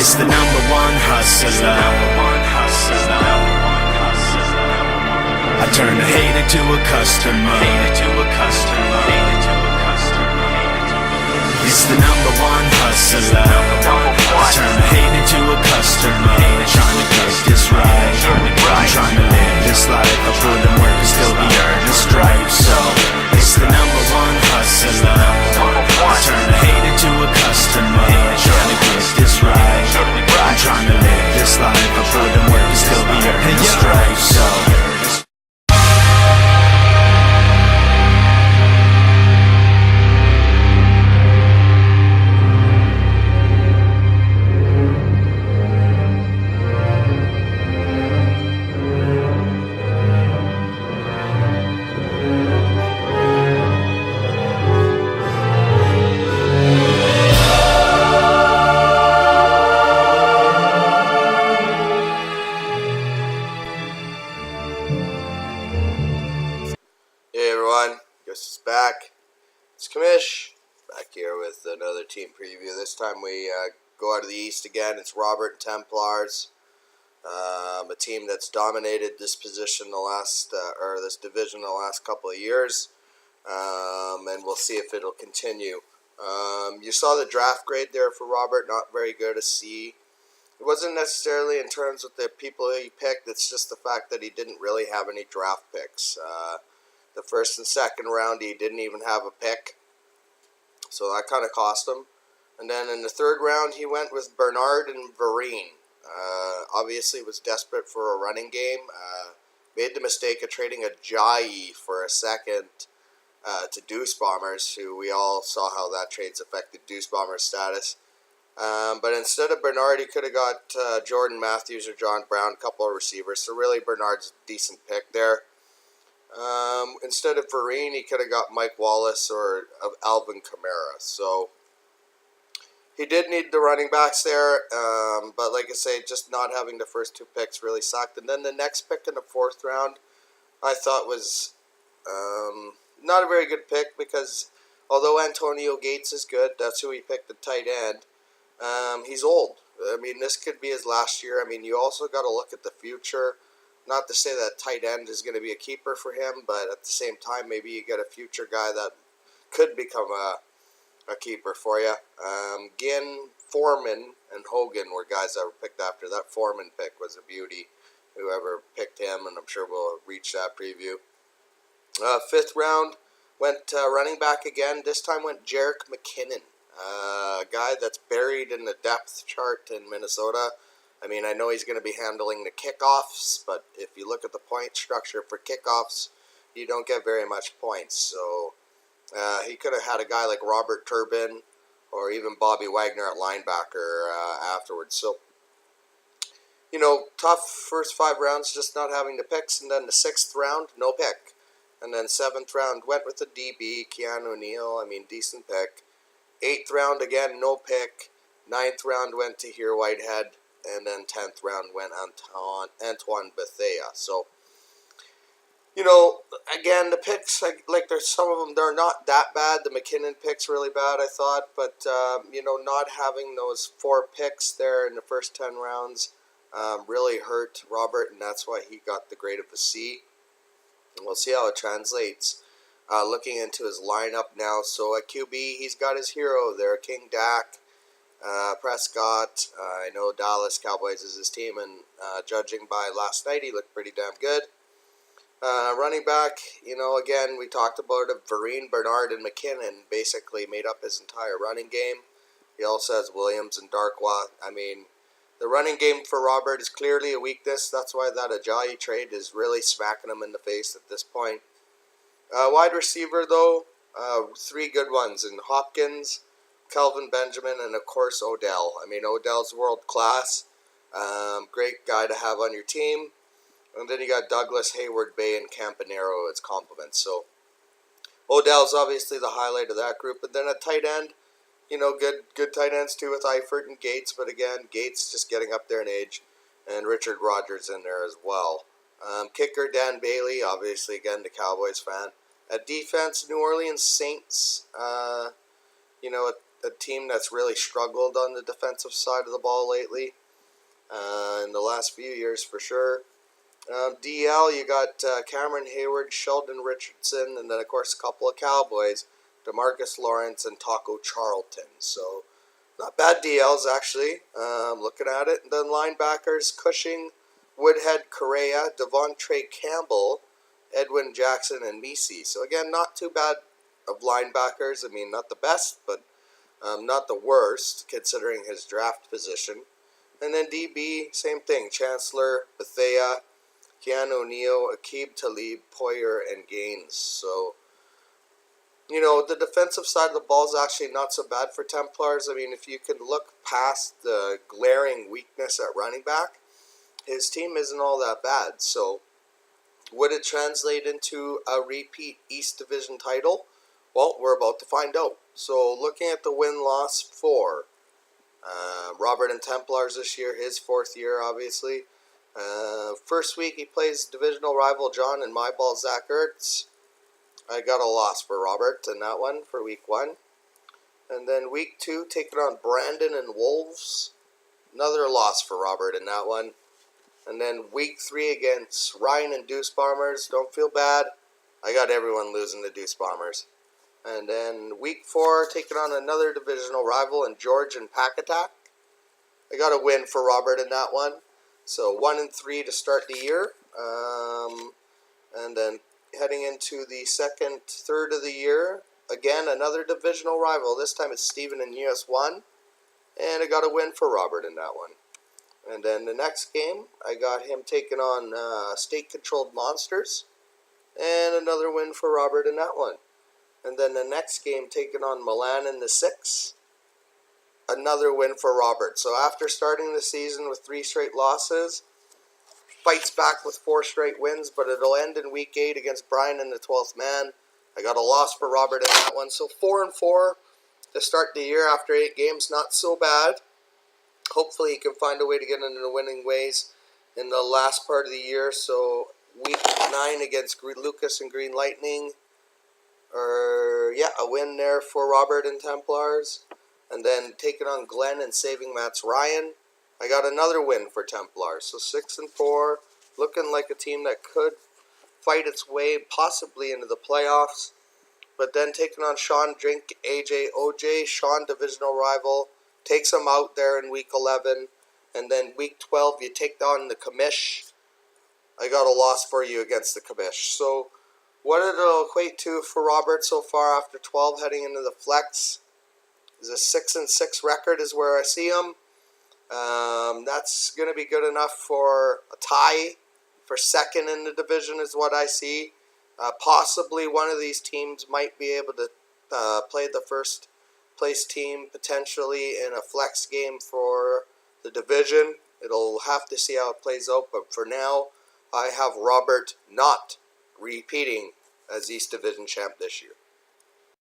It's the number one hustler. I turn a hater to a customer. It's the number one hustler. I turn a hater to a customer. Trying to get this right. I'm trying to live this life. I put in work and still be earning stripes. So it's the number one hustler. I turn a hater to a customer. Trying to get this right. I'm trying to live this life. I put in work and still be earning stripes. So Hey everyone, Gus is back. It's Kamish, back here with another team preview. This time we go out of the East again. It's Robert and Templars, a team that's dominated this position this division the last couple of years, and we'll see if it'll continue. You saw the draft grade there for Robert, not very good, a C. It wasn't necessarily in terms of the people he picked, it's just the fact that he didn't really have any draft picks. The first and second round, he didn't even have a pick, so that kind of cost him. And then in the third round, he went with Bernard and Vereen. Obviously, was desperate for a running game. Made the mistake of trading Ajayi for a second to Deuce Bombers, who we all saw how that trade's affected Deuce Bombers' status. But instead of Bernard, he could have got Jordan Matthews or John Brown, a couple of receivers. So really, Bernard's a decent pick there. Instead of Vereen, he could have got Mike Wallace or Alvin Kamara. So he did need the running backs there, but like I say, just not having the first two picks really sucked. And then the next pick in the fourth round, I thought was not a very good pick because although Antonio Gates is good, that's who he picked at tight end. He's old. I mean, this could be his last year. I mean, you also got to look at the future. Not to say that tight end is going to be a keeper for him, but at the same time, maybe you get a future guy that could become a keeper for you. Ginn, Foreman, and Hogan were guys that were picked after. That Foreman pick was a beauty. Whoever picked him, and I'm sure we'll reach that preview. Fifth round went running back again. This time went Jerick McKinnon, a guy that's buried in the depth chart in Minnesota. I mean, I know he's going to be handling the kickoffs, but if you look at the point structure for kickoffs, you don't get very much points. So he could have had a guy like Robert Turbin or even Bobby Wagner at linebacker afterwards. So, you know, tough first 5 rounds just not having the picks. And then the 6th round, no pick. And then 7th round went with the DB, Keanu Neal. I mean, decent pick. 8th round, again, no pick. 9th round went to Tahir Whitehead. And then 10th round went Antoine Bethea. So, you know, again, the picks, like there's some of them, they're not that bad. The McKinnon pick's really bad, I thought. But, you know, not having those 4 picks there in the first 10 rounds really hurt Robert. And that's why he got the grade of a C. And we'll see how it translates. Looking into his lineup now. So at QB, he's got his hero there, King Dak. Prescott, I know Dallas Cowboys is his team, and judging by last night, he looked pretty damn good. Running back, you know, again, we talked about it. Vereen, Bernard, and McKinnon basically made up his entire running game. He also has Williams and Darkwa. I mean, the running game for Robert is clearly a weakness. That's why that Ajayi trade is really smacking him in the face at this point. Wide receiver, though, 3 good ones in Hopkins, Kelvin Benjamin, and of course Odell. I mean, Odell's world class. Great guy to have on your team. And then you got Douglas, Hayward, Bay, and Campanero as compliments. So Odell's obviously the highlight of that group. But then at tight end, you know, good tight ends too with Eifert and Gates. But again, Gates just getting up there in age. And Richard Rodgers in there as well. Kicker, Dan Bailey, obviously again the Cowboys fan. At defense, New Orleans Saints. You know, a team that's really struggled on the defensive side of the ball lately in the last few years for sure. DL, you got Cameron Hayward, Sheldon Richardson, and then of course a couple of Cowboys, DeMarcus Lawrence and Taco Charlton. So not bad DLs actually. Looking at it, and then linebackers: Cushing, Woodhead, Correa, Devontre Campbell, Edwin Jackson, and Misi. So again, not too bad of linebackers. I mean, not the best, but not the worst considering his draft position. And then DB, same thing: Chancellor, Bethea, Keanu Neal, Aqib Talib, Poyer, and Gaines. So, you know, the defensive side of the ball is actually not so bad for Templars. I mean, if you can look past the glaring weakness at running back, his team isn't all that bad. So, would it translate into a repeat East Division title? Well, we're about to find out. So, looking at the win-loss for Robert and Templars this year, his fourth year, obviously. First week he plays divisional rival John and my ball Zach Ertz. I got a loss for Robert in that one for week 1. And then week 2 taking on Brandon and Wolves. Another loss for Robert in that one. And then week 3 against Ryan and Deuce Bombers. Don't feel bad. I got everyone losing to Deuce Bombers. And then week 4 taking on another divisional rival in George and Pack Attack. I got a win for Robert in that one. So 1-3 to start the year. And then heading into the third of the year, again another divisional rival. This time it's Steven in US 1. And I got a win for Robert in that one. And then the next game, I got him taking on state-controlled monsters. And another win for Robert in that one. And then the next game, taking on Milan in the 6. Another win for Robert. So after starting the season with 3 straight losses, fights back with 4 straight wins, but it'll end in week 8 against Brian in the 12th man. I got a loss for Robert in that one. So 4-4 to start the year after 8 games. Not so bad. Hopefully he can find a way to get into the winning ways in the last part of the year. So week 9 against Lucas and Green Lightning. A win there for Robert and Templars. And then taking on Glenn and Saving Matt's Ryan. I got another win for Templars. So 6-4. Looking like a team that could fight its way possibly into the playoffs. But then taking on Sean Drink, AJ, OJ. Sean, divisional rival, takes him out there in week 11. And then week 12, you take on the Commish. I got a loss for you against the Commish. So what it'll equate to for Robert so far after 12 heading into the flex is a 6-6 record is where I see him. That's going to be good enough for a tie for second in the division is what I see. Possibly one of these teams might be able to play the first place team potentially in a flex game for the division. It'll have to see how it plays out, but for now, I have Robert not repeating as East Division champ this year.